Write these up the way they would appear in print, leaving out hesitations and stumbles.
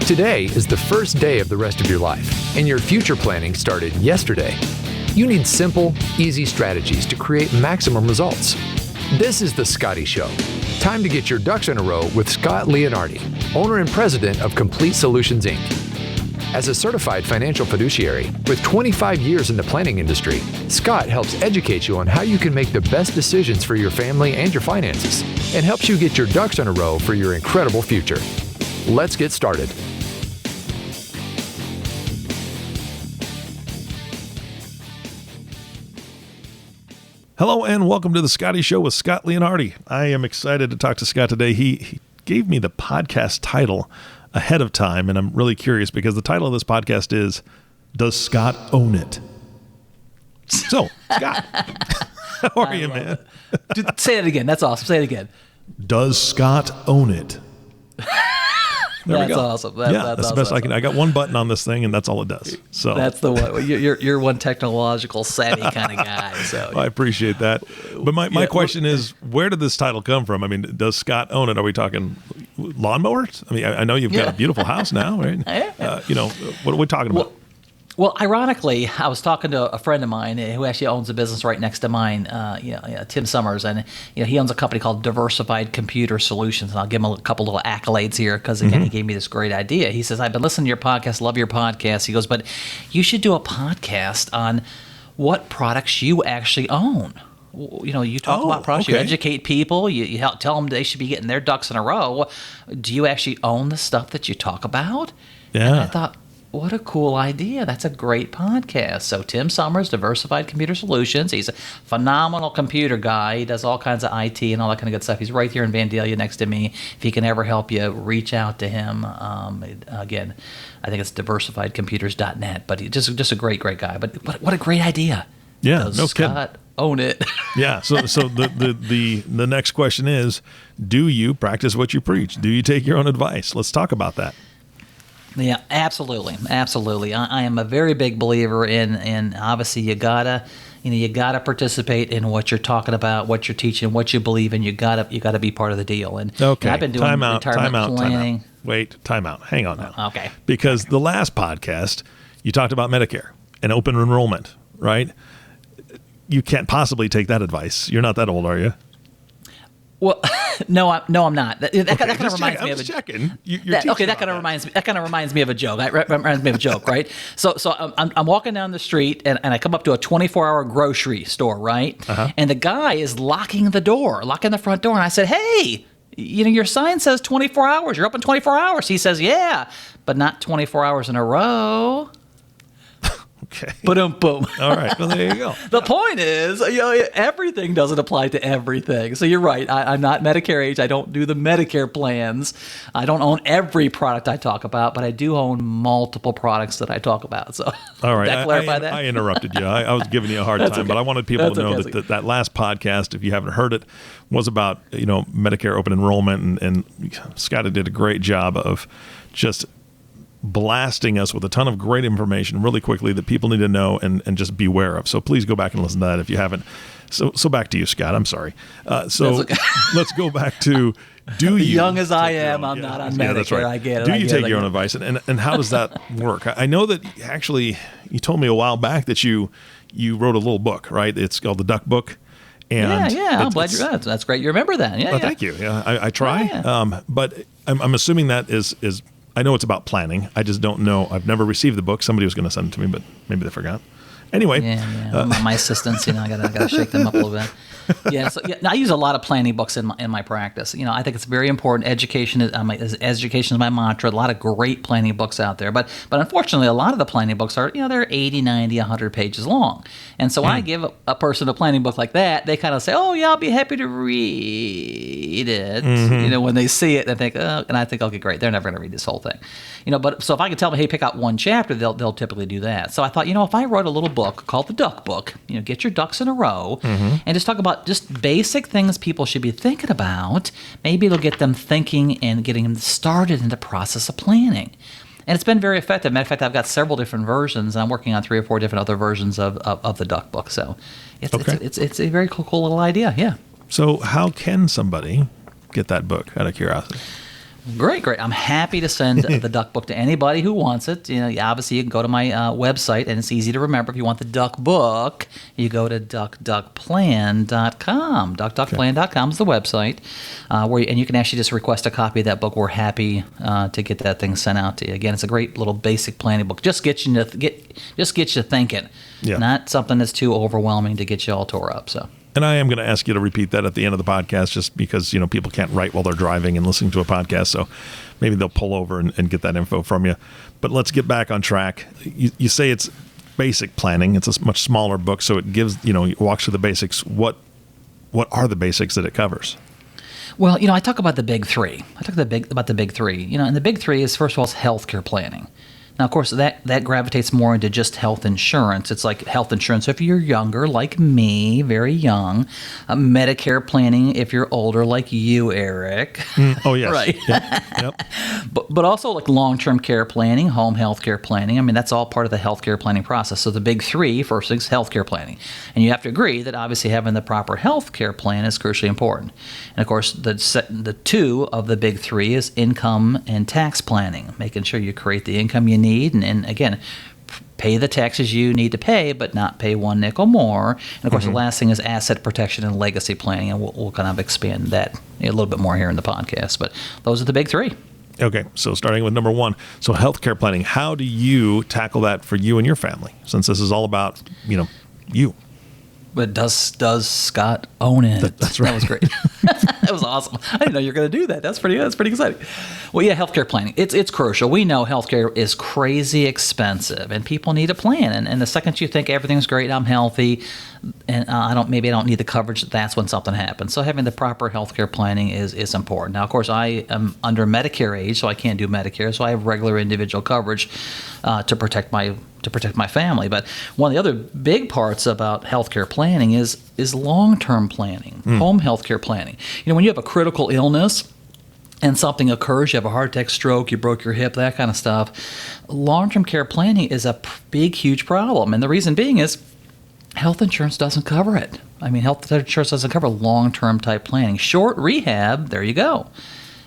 Today is the first day of the rest of your life, and your future planning started yesterday. You need simple, easy strategies to create maximum results. This is The Scotty Show. Time to get your ducks in a row with Scott Leonardi, owner and president of Complete Solutions, Inc. As a certified financial fiduciary with 25 years in the planning industry, Scott helps educate you on how you can make the best decisions for your family and your finances, and helps you get your ducks in a row for your incredible future. Let's get started. Hello and welcome to The Scotty Show with Scott Leonardi. I am excited to talk to Scott today. He gave me the podcast title ahead of time, and I'm really curious because the title of this podcast is, Does Scott Own It? So, Scott, how are you, man? Say it again. That's awesome. Say it again. Does Scott own it? That's awesome. That's the best I can. I got one button on this thing, and that's all it does. So that's the one. You're one technological savvy kind of guy. So I appreciate that. But my question is, where did this title come from? I mean, does Scott own it? Are we talking lawnmowers? I mean, I know you've got a beautiful house now, right? What are we talking about? Well, ironically, I was talking to a friend of mine who actually owns a business right next to mine, Tim Summers, and he owns a company called Diversified Computer Solutions, and I'll give him a couple little accolades here because, again, he gave me this great idea. He says, I've been listening to your podcast, love your podcast. He goes, but you should do a podcast on what products you actually own. You talk about products, you educate people, you help tell them they should be getting their ducks in a row. Do you actually own the stuff that you talk about? Yeah. And I thought, what a cool idea. That's a great podcast. So Tim Summers, Diversified Computer Solutions. He's a phenomenal computer guy. He does all kinds of IT and all that kind of good stuff. He's right here in Vandalia next to me. If he can ever help you, reach out to him. Again, I think it's diversifiedcomputers.net. But he's just a great guy. But what a great idea. Yeah, Does no Scott kidding. Own it? Yeah. So the next question is, do you practice what you preach? Do you take your own advice? Let's talk about that. Yeah, absolutely. I am a very big believer in obviously you gotta participate in what you're talking about, what you're teaching, what you believe in. You gotta be part of the deal. And I've been doing retirement planning. Wait, time out. Hang on now. Okay. Because the last podcast you talked about Medicare and open enrollment, right? You can't possibly take that advice. You're not that old, are you? Well, no, I'm not. That kind of reminds me of a checking. That kind of reminds me of a joke. That reminds me of a joke, right? So I'm walking down the street and I come up to a 24-hour grocery store, right? Uh-huh. And the guy is locking the front door, and I said, "Hey, your sign says 24 hours. You're open 24 hours." He says, "Yeah, but not 24 hours in a row." Okay. Boom. All right. Well, there you go. The point is, everything doesn't apply to everything. So you're right. I'm not Medicare age. I don't do the Medicare plans. I don't own every product I talk about, but I do own multiple products that I talk about. So all right. Did I clarify that? I interrupted you. I was giving you a hard time, okay. But I wanted people to know that last podcast, if you haven't heard it, was about Medicare open enrollment, and Scott did a great job of just blasting us with a ton of great information really quickly that people need to know and just beware of. So please go back and listen to that if you haven't. So back to you, Scott. I'm sorry. Let's go back to, do you... Young as I am, I'm not on Medicare. Yeah, that's right. I get it. Do you take your own advice? And how does that work? I know that actually you told me a while back that you wrote a little book, right? It's called The Duck Book. And I'm glad you're that. That's great. You remember that. Yeah, Thank you. Yeah, I try. Yeah. But I'm assuming that is I know it's about planning. I just don't know. I've never received the book. Somebody was going to send it to me, but maybe they forgot. Anyway. Yeah. My assistants, I gotta shake them up a little bit. I use a lot of planning books in my practice. I think it's very important. Education is my mantra. A lot of great planning books out there, but unfortunately, a lot of the planning books are they're 80, 90, 100 pages long. And so when I give a person a planning book like that, they kind of say, "Oh yeah, I'll be happy to read it." Mm-hmm. When they see it, they think, "Oh," and I think, "Okay, great. They're never going to read this whole thing." But so if I could tell them, "Hey, pick out one chapter," they'll typically do that. So I thought, if I wrote a little book called The Duck Book, get your ducks in a row, and just talk about just basic things people should be thinking about, maybe it'll get them thinking and getting them started in the process of planning. And it's been very effective. Matter of fact, I've got several different versions, and I'm working on 3 or 4 different other versions of the Duck Book. So it's a very cool little idea, yeah. So how can somebody get that book, out of curiosity? Great. I'm happy to send the Duck book to anybody who wants it. Obviously, you can go to my website, and it's easy to remember. If you want the Duck book, you go to duckduckplan.com. Duckduckplan.com is the website, and you can actually just request a copy of that book. We're happy to get that thing sent out to you. Again, it's a great little basic planning book. Just get you thinking. Yeah. Not something that's too overwhelming to get you all tore up. So. And I am going to ask you to repeat that at the end of the podcast, just because people can't write while they're driving and listening to a podcast, so maybe they'll pull over and get that info from you. But let's get back on track. You say it's basic planning. It's a much smaller book, so it gives it walks through the basics. What are the basics that it covers? Well, I talk about the big three. And the big three is, first of all, it's healthcare planning. Now, of course, that gravitates more into just health insurance. It's like health insurance if you're younger, like me, very young. Medicare planning if you're older, like you, Eric. Oh, yes. Right. Yep. But also like long-term care planning, home health care planning. I mean, that's all part of the healthcare planning process. So the big three, first thing is healthcare planning. And you have to agree that obviously having the proper healthcare plan is crucially important. And, of course, the two of the big three is income and tax planning, making sure you create the income you need. And again, pay the taxes you need to pay, but not pay one nickel more. And of course, the last thing is asset protection and legacy planning, and we'll kind of expand that a little bit more here in the podcast. But those are the big three. Okay, so starting with number one, so healthcare planning. How do you tackle that for you and your family? Since this is all about you. But does Scott own it? That's right. That was great. That was awesome. I didn't know you were going to do that. That's pretty exciting. Well, yeah, healthcare planning. It's crucial. We know healthcare is crazy expensive, and people need a plan. And the second you think everything's great, I'm healthy, and I don't need the coverage, that's when something happens. So having the proper healthcare planning is important. Now, of course, I am under Medicare age, so I can't do Medicare. So I have regular individual coverage to protect my family. But one of the other big parts about healthcare planning is long-term planning, home healthcare planning. When you have a critical illness and something occurs, you have a heart attack, stroke, you broke your hip, that kind of stuff, long-term care planning is a big, huge problem. And the reason being is health insurance doesn't cover it. I mean, health insurance doesn't cover long-term type planning. Short rehab, there you go.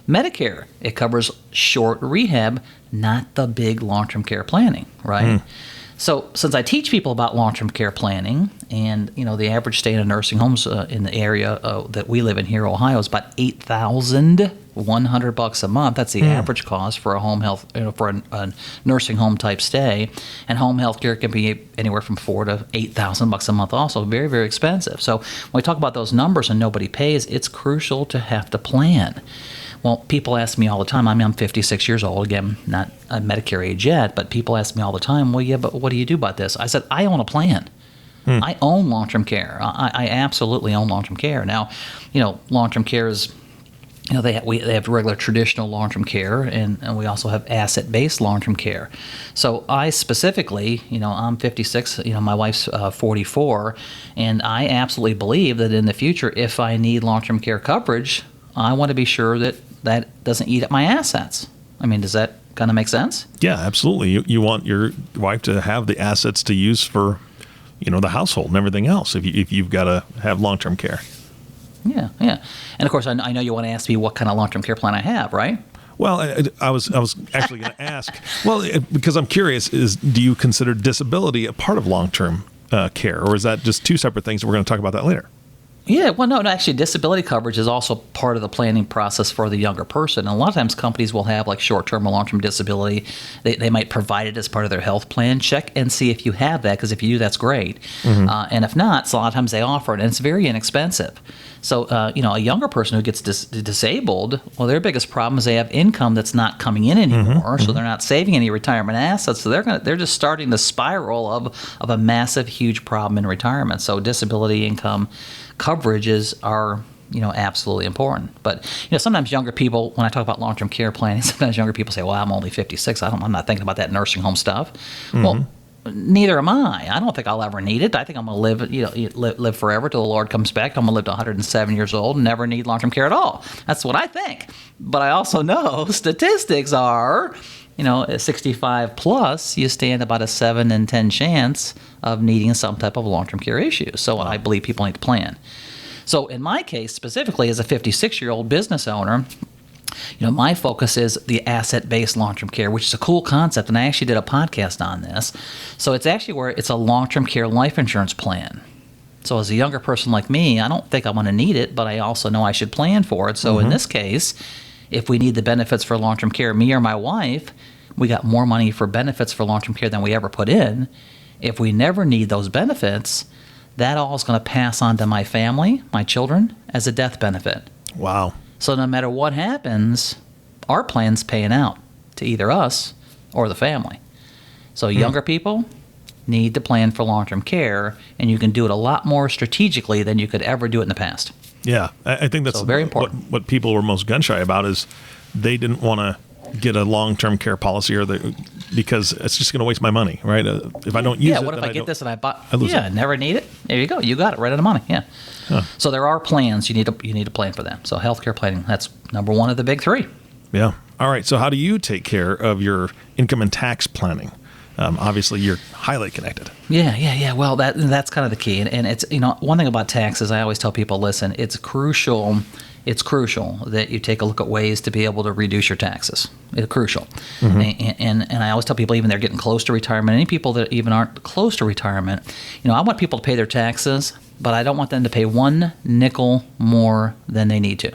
Medicare, it covers short rehab, not the big long-term care planning, right? So since I teach people about long-term care planning, and the average stay in a nursing homes in the area that we live in here, Ohio, is about $8,100 a month. That's the average cost for a home health, for a nursing home type stay. And home health care can be anywhere from $4,000 to $8,000 a month. Also, very, very expensive. So when we talk about those numbers and nobody pays, it's crucial to have to plan. Well, people ask me all the time. I mean, I'm 56 years old. Again, not a Medicare age yet, but people ask me all the time, well, yeah, but what do you do about this? I said, I own a plan. I own long-term care. I absolutely own long-term care. Now, long-term care is, they have regular traditional long-term care, and we also have asset-based long-term care. So I specifically, I'm 56, my wife's 44, and I absolutely believe that in the future, if I need long-term care coverage, I want to be sure that doesn't eat up my assets. I mean, does that kind of make sense? Yeah, absolutely. You want your wife to have the assets to use for, the household and everything else if you've got to have long-term care. Yeah. And of course, I know you want to ask me what kind of long-term care plan I have, right? Well, I was actually going to ask, because I'm curious, do you consider disability a part of long-term care, or is that just two separate things, and we're going to talk about that later? Yeah, well, no, actually, disability coverage is also part of the planning process for the younger person. And a lot of times companies will have like short-term or long-term disability. They might provide it as part of their health plan. Check and see if you have that, because if you do, that's great. And if not, so a lot of times they offer it, and it's very inexpensive. So, a younger person who gets disabled, well, their biggest problem is they have income that's not coming in anymore, so they're not saving any retirement assets. So they're just starting the spiral of a massive, huge problem in retirement. So disability income coverages are, absolutely important. But, sometimes younger people, when I talk about long-term care planning, sometimes younger people say, well, I'm only 56. I'm not thinking about that nursing home stuff. Well, neither am I. I don't think I'll ever need it. I think I'm going to live forever till the Lord comes back. I'm going to live to 107 years old and never need long-term care at all. That's what I think. But I also know statistics are, at 65 plus, you stand about a 7 in 10 chance of needing some type of long-term care issue. So I believe people need to plan. So in my case, specifically as a 56-year-old business owner, My focus is the asset-based long-term care, which is a cool concept, and I actually did a podcast on this. So it's actually where it's a long-term care life insurance plan. So as a younger person like me, I don't think I'm going to need it, but I also know I should plan for it. So in this case, if we need the benefits for long-term care, me or my wife, we got more money for benefits for long-term care than we ever put in. If we never need those benefits, that all is going to pass on to my family, my children, as a death benefit. Wow. So no matter what happens, our plan's paying out to either us or the family. So younger people need to plan for long-term care, and you can do it a lot more strategically than you could ever do it in the past. Yeah, I think that's very important. What people were most gun-shy about is they didn't want to get a long-term care policy because it's just going to waste my money, right? If I don't use it, what if I get this and I lose it. Never need it. There you go. You got it right on the money. Yeah. Huh. So there are plans. You need to plan for that. So healthcare planning, that's number one of the big three. Yeah. All right. So how do you take care of your income and tax planning? Obviously, you're highly connected. Yeah. Well, that's kind of the key. And it's, one thing about taxes, I always tell people, listen, it's crucial that you take a look at ways to be able to reduce your taxes. It's crucial. And I always tell people, even they're getting close to retirement, any people that even aren't close to retirement, I want people to pay their taxes, but I don't want them to pay one nickel more than they need to.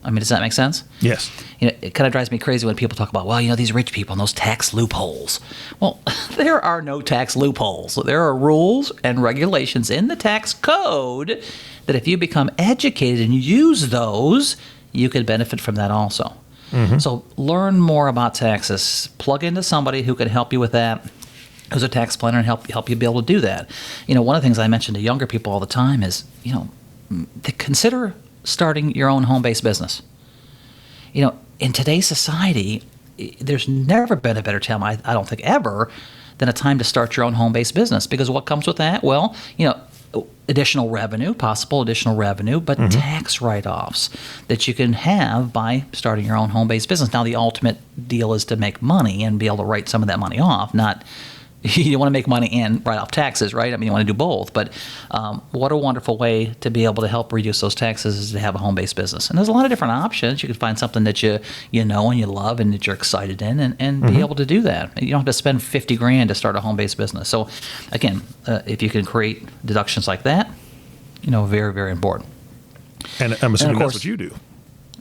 I mean, does that make sense? Yes. It kind of drives me crazy when people talk about, these rich people and those tax loopholes. Well, there are no tax loopholes. There are rules and regulations in the tax code that if you become educated and use those, you can benefit from that also. So learn more about taxes. Plug into somebody who can help you with that, who's a tax planner, and help you be able to do that. One of the things I mention to younger people all the time is, to consider starting your own home-based business. In today's society, there's never been a better time, I don't think ever, than a time to start your own home-based business. Because what comes with that? Well, possible additional revenue, but tax write-offs that you can have by starting your own home-based business. Now, the ultimate deal is to make money and be able to write some of that money off, not you want to make money and write off taxes, right? I mean, you want to do both. But what a wonderful way to be able to help reduce those taxes is to have a home-based business. And there's a lot of different options. You can find something that you know and you love and that you're excited in and be able to do that. You don't have to spend $50,000 to start a home-based business. So, again, if you can create deductions like that, very, very important. And I'm assuming that's what you do.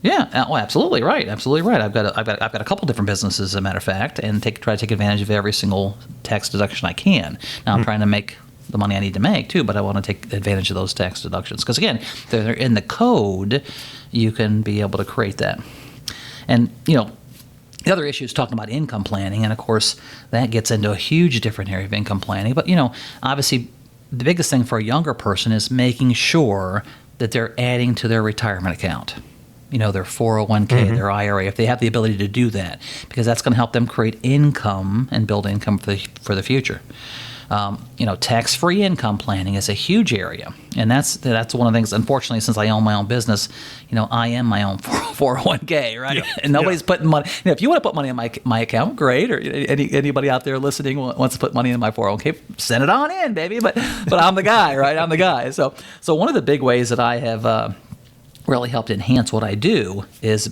Yeah, absolutely right. Absolutely right. I've got a couple different businesses, as a matter of fact, and try to take advantage of every single tax deduction I can. Now I'm trying to make the money I need to make too, but I want to take advantage of those tax deductions because again, they're in the code. You can be able to create that, and the other issue is talking about income planning, and of course that gets into a huge different area of income planning. But obviously, the biggest thing for a younger person is making sure that they're adding to their retirement account. Their 401k, their IRA, if they have the ability to do that, because that's going to help them create income and build income for the future. Tax-free income planning is a huge area, and that's one of the things. Unfortunately, since I own my own business, I am my own 401k, right? Yeah. And nobody's putting money. If you want to put money in my account, great. Or anybody out there listening wants to put money in my 401k, send it on in, baby. But I'm the guy, right? I'm the guy. So one of the big ways that I have really helped enhance what I do is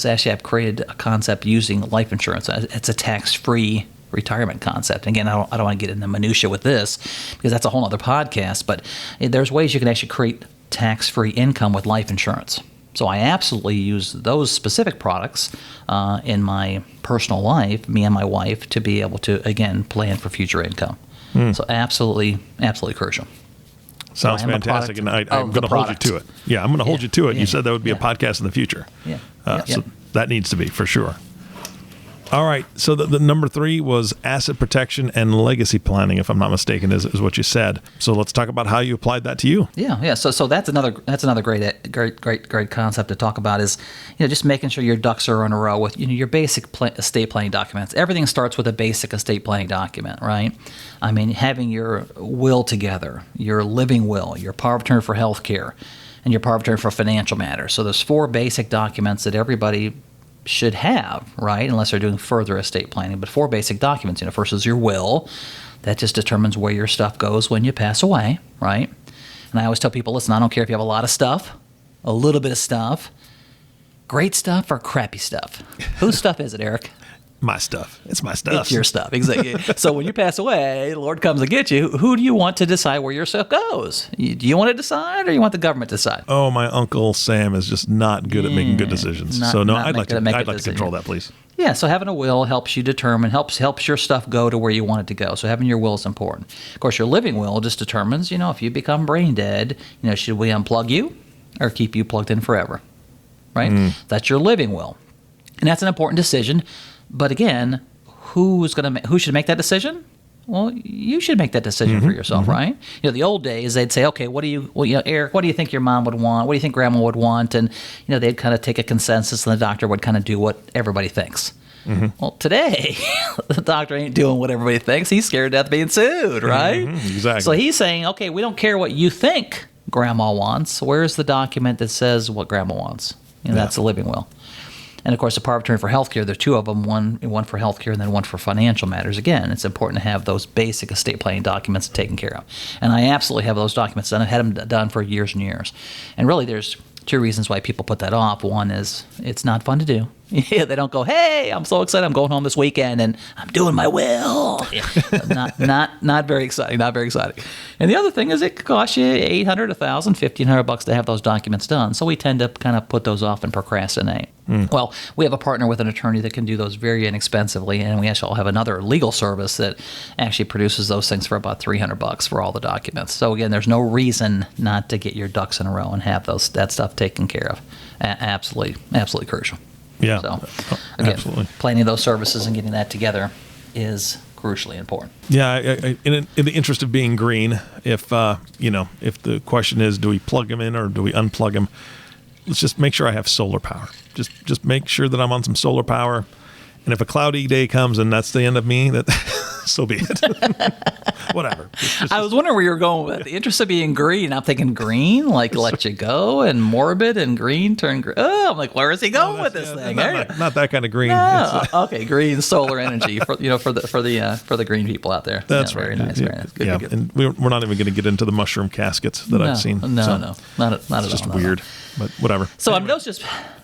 actually I've created a concept using life insurance. It's a tax-free retirement concept. Again, I don't want to get into minutia with this because that's a whole other podcast, but there's ways you can actually create tax-free income with life insurance. So I absolutely use those specific products in my personal life, me and my wife, to be able to, again, plan for future income. So absolutely crucial. Sounds fantastic, and I'm going to hold you to it. Yeah, I'm going to hold you to it. You said that would be a podcast in the future. So that needs to be, for sure. All right, so the number 3 was asset protection and legacy planning, if I'm not mistaken, is what you said. So let's talk about how you applied that to you. Yeah. So that's another great concept to talk about is just making sure your ducks are in a row with your basic estate planning documents. Everything starts with a basic estate planning document, right? I mean, having your will together, your living will, your power of attorney for health care, and your power of attorney for financial matters. So there's 4 basic documents that everybody should have, right? Unless they're doing further estate planning. But 4 basic documents. First is your will. That just determines where your stuff goes when you pass away, right? And I always tell people, listen, I don't care if you have a lot of stuff, a little bit of stuff. great stuff or crappy stuff? Whose stuff is it, Eric? My stuff. It's my stuff. It's your stuff, exactly. So when you pass away, the Lord comes to get you. Who do you want to decide where your stuff goes? Do you want to decide, or you want the government to decide? Oh, my Uncle Sam is just not good at making good decisions. I'd like to control that, please. Yeah, so having a will helps you determine, helps your stuff go to where you want it to go. So having your will is important. Of course, your living will just determines, if you become brain dead, should we unplug you or keep you plugged in forever, right? That's your living will. And that's an important decision. But again, who should make that decision? Well, you should make that decision for yourself, right? The old days, they'd say, okay, Eric, what do you think your mom would want? What do you think grandma would want? And, they'd kind of take a consensus, and the doctor would kind of do what everybody thinks. Well, today, the doctor ain't doing what everybody thinks. He's scared to death of being sued, right? Exactly. So he's saying, okay, we don't care what you think grandma wants. Where's the document that says what grandma wants? That's the living will. And, of course, the power of attorney for healthcare, there are two of them, one for healthcare and then one for financial matters. Again, it's important to have those basic estate planning documents taken care of. And I absolutely have those documents done. I've had them done for years and years. And really, there's two reasons why people put that off. One is it's not fun to do. They don't go, hey, I'm so excited. I'm going home this weekend and I'm doing my will. Not very exciting. Not very exciting. And the other thing is it could cost you $800, $1,000, $1,500 to have those documents done. So we tend to kind of put those off and procrastinate. Well, we have a partner with an attorney that can do those very inexpensively, and we actually have another legal service that actually produces those things for about $300 for all the documents. So again, there's no reason not to get your ducks in a row and have that stuff taken care of. Absolutely crucial. Yeah. So again, absolutely. Planning those services and getting that together is crucially important. Yeah, in the interest of being green, if the question is, do we plug them in or do we unplug them? Let's just make sure I have solar power. Just make sure that I'm on some solar power. And if a cloudy day comes and that's the end of me, that so be it. Whatever. I was wondering where you were going with it. The interest of being green. I'm thinking green, like let you go, and morbid and green turn green. Oh, I'm like, where is he going with this thing? Not that kind of green. No. Okay, green solar energy for the green people out there. That's right. Very nice. Very nice. Good. And we're not even going to get into the mushroom caskets that I've seen. No, not at all. It's just weird, but whatever. So anyway.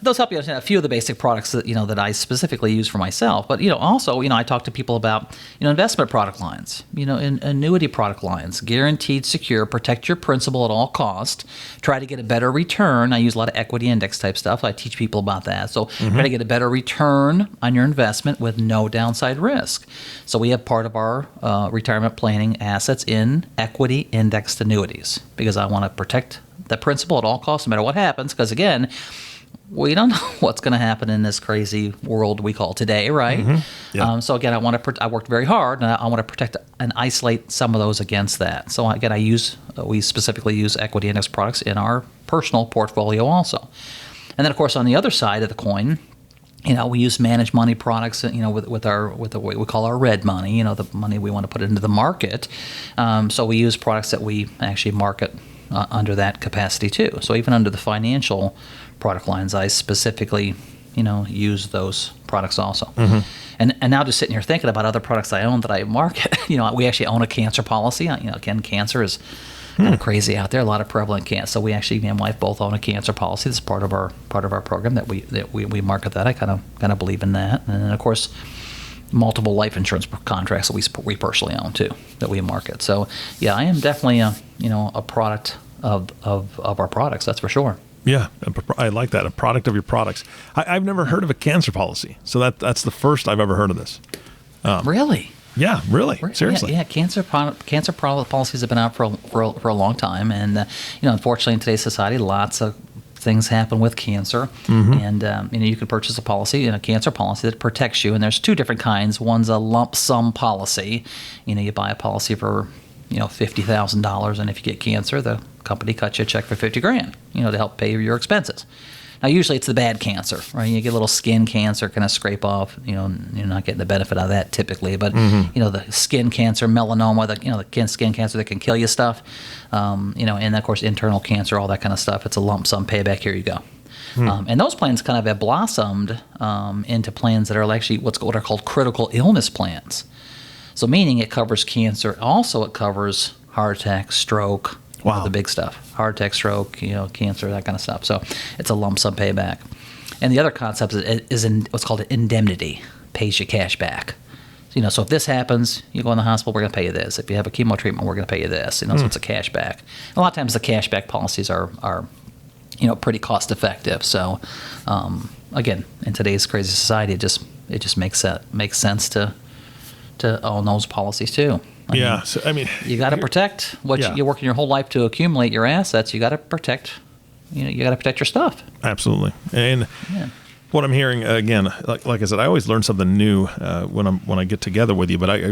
Those help you understand a few of the basic products that I specifically use for myself. But also I talk to people about investment product lines, annuity product lines, guaranteed, secure, protect your principal at all cost, try to get a better return. I use a lot of equity index type stuff. So I teach people about that. So try to get a better return on your investment with no downside risk. So we have part of our retirement planning assets in equity indexed annuities because I want to protect the principal at all costs, no matter what happens. Because again, we don't know what's going to happen in this crazy world we call today, right? Yeah. So again, I worked very hard, and I want to protect and isolate some of those against that. So again, we specifically use equity index products in our personal portfolio also. And then of course on the other side of the coin, we use managed money products, with what we call our red money, the money we want to put into the market. So we use products that we actually market under that capacity too. So even under the financial product lines, I specifically, use those products also. And now just sitting here thinking about other products I own that I market, we actually own a cancer policy. Again, cancer is kind of crazy out there. A lot of prevalent cancer. So we actually, me and my wife both own a cancer policy. That's part of our program that we market that. I kind of believe in that. And then of course, multiple life insurance contracts that we personally own too that we market. So yeah, I am definitely a product of our products. That's for sure. Yeah, I like that. A product of your products. I've never heard of a cancer policy, so that's the first I've ever heard of this. Really? Yeah, really. Seriously. Yeah. Cancer policies have been out for a long time, and unfortunately in today's society, lots of things happen with cancer, and you can purchase a policy, a cancer policy that protects you. And there's two different kinds. One's a lump sum policy. You buy a policy for $50,000, and if you get cancer, the company cuts you a check for $50,000, to help pay your expenses. Now, usually it's the bad cancer, right? You get a little skin cancer, kind of scrape off. You're not getting the benefit out of that typically. But the skin cancer, melanoma, the skin cancer that can kill you stuff, and of course internal cancer, all that kind of stuff. It's a lump sum payback. Here you go. And those plans kind of have blossomed into plans that are actually what are called critical illness plans. So meaning it covers cancer. Also, it covers heart attack, stroke. Wow. The big stuff. Heart attack, stroke, cancer, that kind of stuff. So it's a lump sum payback. And the other concept is in what's called an indemnity, pays you cash back. So if this happens, you go in the hospital, we're going to pay you this. If you have a chemo treatment, we're going to pay you this. So it's a cash back. A lot of times the cash back policies are pretty cost effective. So again, in today's crazy society, it just makes sense to own those policies too. I mean, you got to protect what you're working your whole life to accumulate your assets. You got to protect. You got to protect your stuff. Absolutely. And what I'm hearing again, like I said, I always learn something new when I get together with you. But I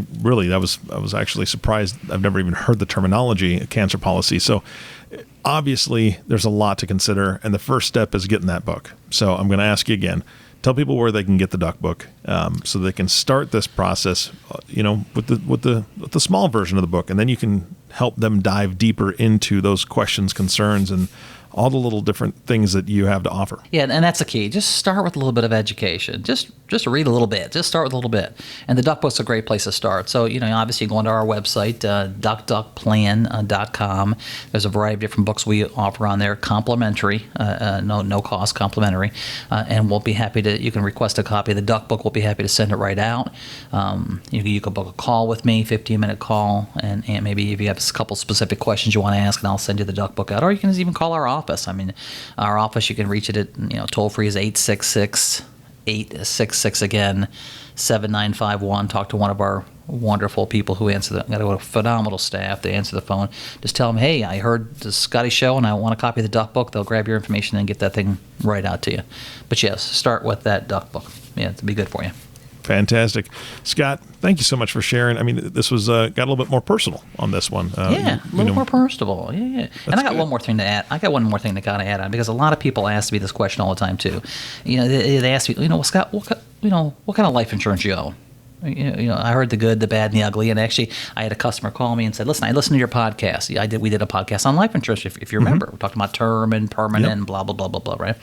was actually surprised. I've never even heard the terminology cancer policy. So obviously, there's a lot to consider, and the first step is getting that book. So I'm going to ask you again. Tell people where they can get the Duck Book, so they can start this process, with the small version of the book, and then you can help them dive deeper into those questions, concerns, and all the little different things that you have to offer. Yeah, and that's the key. Just start with a little bit of education. Just read a little bit. Just start with a little bit. And the Duck Book's a great place to start. So, obviously you go onto our website, duckduckplan.com. There's a variety of different books we offer on there, complimentary, no cost, complimentary. And we'll be happy to, you can request a copy of the Duck Book. We'll be happy to send it right out. You can book a call with me, 15-minute call, and maybe if you have a couple specific questions you want to ask, and I'll send you the Duck Book out. Or you can even call our office. I mean, our office, you can reach it at, toll free is 866 again, 7951. Talk to one of our wonderful people who answer got a phenomenal staff. They answer the phone. Just tell them, hey, I heard the Scotty show and I want a copy of the Duck Book. They'll grab your information and get that thing right out to you. But yes, start with that Duck Book. Yeah, it'll be good for you. Fantastic. Scott, thank you so much for sharing. I mean, this was got a little bit more personal on this one. A little more personable. Yeah. And I got one more thing to add. I got one more thing to kind of add on, because a lot of people ask me this question all the time too. They ask me, Scott, what kind of life insurance you own? I heard the good, the bad, and the ugly. And actually, I had a customer call me and said, listen, I listened to your podcast. We did a podcast on life insurance, if you remember. We talked about term and permanent and blah, blah, blah, blah, blah, right?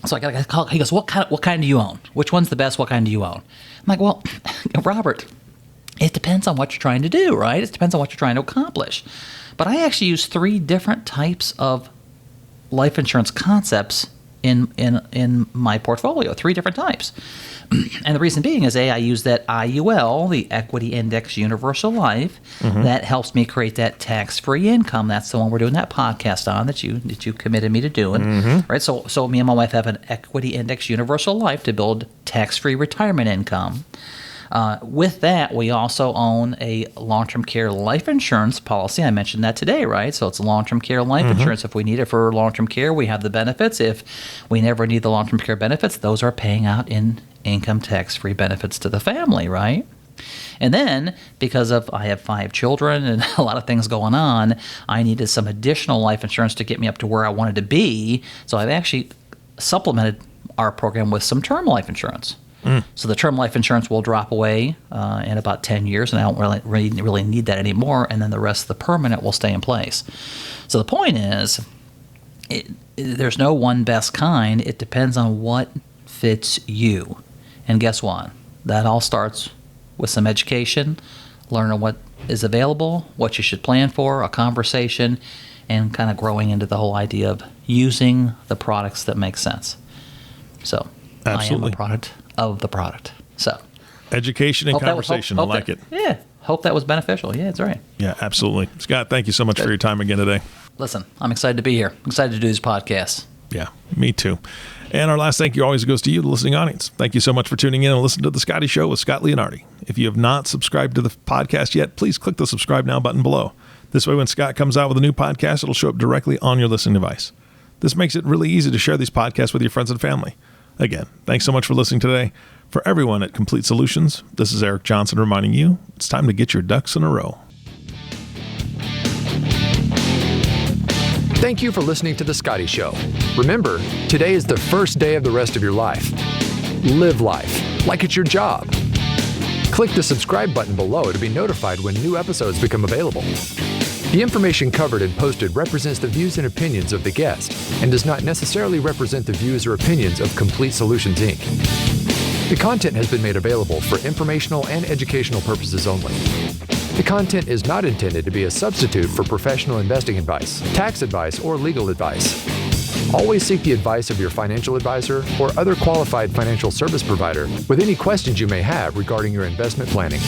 So I got a call. He goes, what kind do you own? Which one's the best? What kind do you own? I'm like, well, Robert, it depends on what you're trying to do, right? It depends on what you're trying to accomplish. But I actually use 3 different types of life insurance concepts in my portfolio, 3 different types. And the reason being is, I use that IUL, the Equity Index Universal Life, that helps me create that tax-free income. That's the one we're doing that podcast on that you committed me to doing, right? So me and my wife have an Equity Index Universal Life to build tax-free retirement income. With that, we also own a long-term care life insurance policy. I mentioned that today, right? So it's a long-term care life insurance. If we need it for long-term care, we have the benefits. If we never need the long-term care benefits, those are paying out in income tax-free benefits to the family, right? And then, because I have 5 children and a lot of things going on, I needed some additional life insurance to get me up to where I wanted to be. So I've actually supplemented our program with some term life insurance. So the term life insurance will drop away in about 10 years, and I don't really need that anymore, and then the rest of the permanent will stay in place. So the point is, there's no one best kind. It depends on what fits you. And guess what? That all starts with some education, learning what is available, what you should plan for, a conversation, and kind of growing into the whole idea of using the products that make sense. So absolutely. I am a product of the product. So education and conversation. I like it. Yeah. Hope that was beneficial. Yeah, that's right. Yeah, absolutely. Scott, thank you so much for your time again today. Listen, I'm excited to be here. I'm excited to do this podcast. Yeah, me too. And our last thank you always goes to you, the listening audience. Thank you so much for tuning in and listening to The Scotty Show with Scott Leonardi. If you have not subscribed to the podcast yet, please click the subscribe now button below. This way, when Scott comes out with a new podcast, it'll show up directly on your listening device. This makes it really easy to share these podcasts with your friends and family. Again, thanks so much for listening today. For everyone at Complete Solutions, this is Eric Johnson reminding you, it's time to get your ducks in a row. Thank you for listening to The Scotty Show. Remember, today is the first day of the rest of your life. Live life like it's your job. Click the subscribe button below to be notified when new episodes become available. The information covered and posted represents the views and opinions of the guest and does not necessarily represent the views or opinions of Complete Solutions, Inc. The content has been made available for informational and educational purposes only. The content is not intended to be a substitute for professional investing advice, tax advice, or legal advice. Always seek the advice of your financial advisor or other qualified financial service provider with any questions you may have regarding your investment planning.